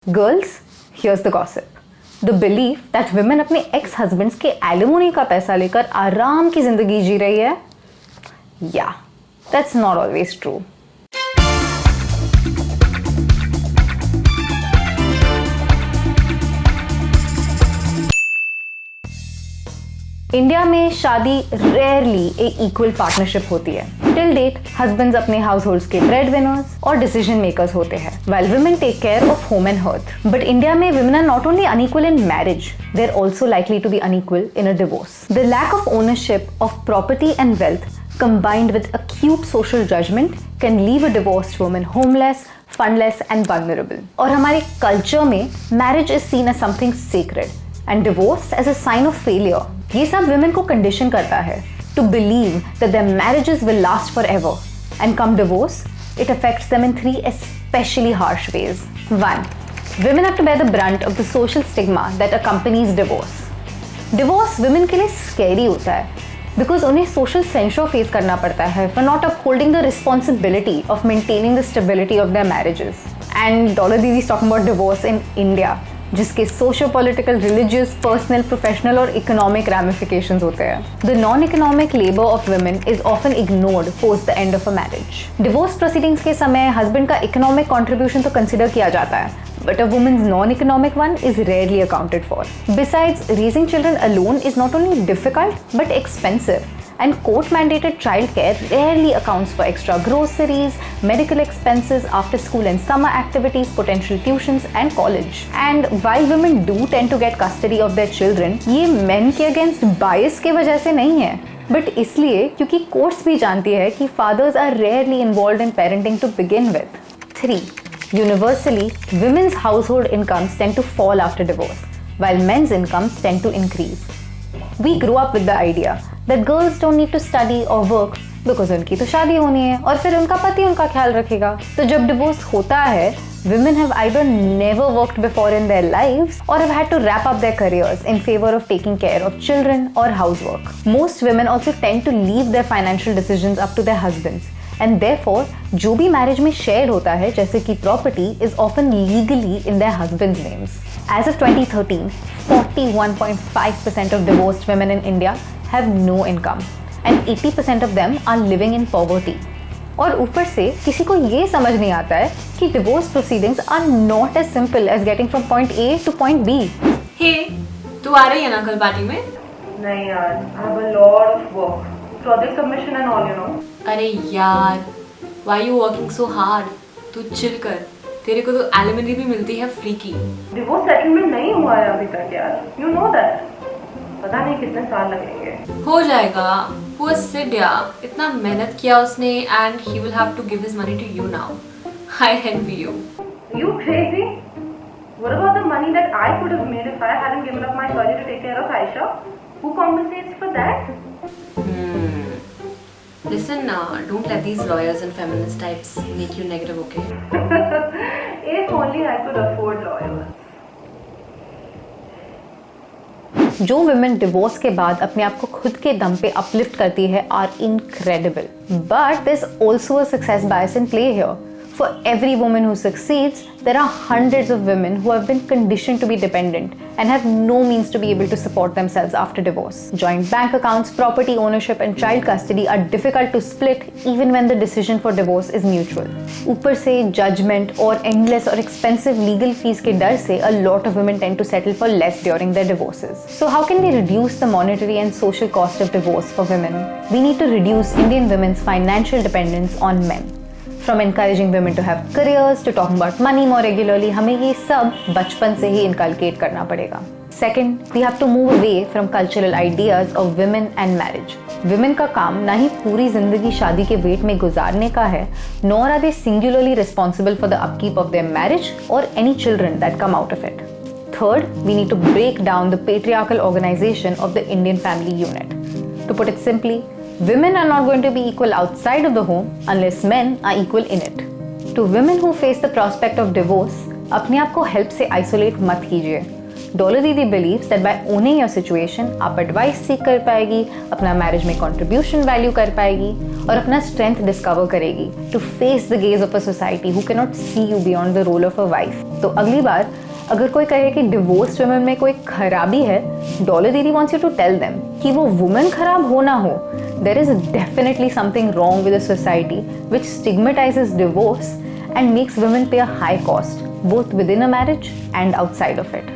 Girls, here's the gossip. The belief that women अपने ex husbands के alimony का पैसा लेकर आराम की जिंदगी जी रही है, yeah, that's not always true. India में शादी रेयरली एक इक्वल पार्टनरशिप होती है. टिल डेट हस्बैंड्स अपने हाउस होल्ड्स के ब्रेड विनर्स और डिसीजन मेकर्स होते हैं, while women take care of home and hearth. But India में women are not only unequal in marriage, they're also likely to be unequal in a divorce. The lack of ownership of property and wealth combined with acute social judgment can leave a divorced woman homeless, fundless and vulnerable. और हमारे culture में marriage is seen as something sacred and divorce as a sign of failure. ये सब women को condition करता है to believe that their marriages will last forever, and come divorce, it affects them in three especially harsh ways. 1. Women have to bear the brunt of the social stigma that accompanies divorce. Divorce women के लिए scary होता है because उन्हें social censure face करना पड़ता है for not upholding the responsibility of maintaining the stability of their marriages. And Dollar Didi is talking about divorce in India, जिसके socio political, religious, personal, professional और economic ramifications होते हैं. The non economic labour of women is often ignored post the end of a marriage. Divorce proceedings के समय husband का economic contribution तो consider किया जाता है, but a woman's non-economic one is rarely accounted for. Besides, raising children alone is not only difficult but expensive, and court-mandated childcare rarely accounts for extra groceries, medical expenses, after-school and summer activities, potential tuitions, and college. And while women do tend to get custody of their children, ये men के against bias के वजह से नहीं है, but इसलिए क्योंकि courts भी जानती है कि fathers are rarely involved in parenting to begin with. 3. Universally, women's household incomes tend to fall after divorce, while men's incomes tend to increase. We grew up with the idea that girls don't need to study or work because उनकी तो शादी होनी है और फिर उनका पति उनका ख्याल रखेगा. तो जब डिवोर्स होता है, women have either never worked before in their lives or have had to wrap up their careers in favor of taking care of children or housework. Most women also tend to leave their financial decisions up to their husbands. And therefore, जो भी marriage में share होता है जैसे कि property is often legally in their husband's names. As of 2013, 41.5% of divorced women in India have no income, and 80% of them are living in poverty. और ऊपर से किसी को ये समझ नहीं आता है कि divorce proceedings are not as simple as getting from point A to point B. Hey, तू आ रही है ना कल पार्टी में? नहीं यार, I have a lot of work, project submission and all, you know. अरे यार, why you working so hard? तू चिल कर, तेरे को तो एलिमनी भी मिलती है फ्री की. डिवोर्स सेटलमेंट नहीं हुआ है अभी तक यार, you know that. पता नहीं कितने साल लगेंगे. हो जाएगा. Poor Sid यार, इतना मेहनत किया उसने and he will have to give his money to you now. I envy you. You crazy? What about the money that I could have made if I hadn't given up my career to take care of Aisha? Who compensates for that? Listen, don't let these lawyers and feminist types make you negative, okay? If only I could afford lawyers. जो women divorce के बाद अपने आप को खुद के दम पे uplift करती है are incredible. But there's also a success bias in play here. For every woman who succeeds, there are hundreds of women who have been conditioned to be dependent and have no means to be able to support themselves after divorce. Joint bank accounts, property ownership and child custody are difficult to split even when the decision for divorce is mutual. ऊपर से judgment और endless और expensive legal fees के डर से a lot of women tend to settle for less during their divorces. So how can we reduce the monetary and social cost of divorce for women? We need to reduce Indian women's financial dependence on men. From encouraging women to have careers to talking about money more regularly, हमें ये सब बचपन से ही inculcate करना पड़ेगा. Second, we have to move away from cultural ideas of women and marriage. Women का काम ना ही पूरी जिंदगी शादी के वेट में गुजारने का है, nor are they singularly responsible for the upkeep of their marriage or any children that come out of it. Third, we need to break down the patriarchal organization of the Indian family unit. To put it simply, women are not going to be equal outside of the home unless men are equal in it. To women who face the prospect of divorce, अपने आप को help से isolate मत कीजिए. Dollar दीदी believes that bye owning your situation आप advice सीख कर पाएगी, अपना मैरिज में कंट्रीब्यूशन वैल्यू कर पाएगी और अपना स्ट्रेंथ डिस्कवर करेगी to face the gaze of a society who can not see you beyond the role of a wife. तो अगली बार अगर कोई कहे कि डिवोर्स वुमेन में कोई खराबी है, डॉलर दीदी wants you to tell them कि वो वुमेन खराब हो ना हो, there is definitely something wrong with a society which stigmatises divorce and makes women pay a high cost both within a marriage and outside of it.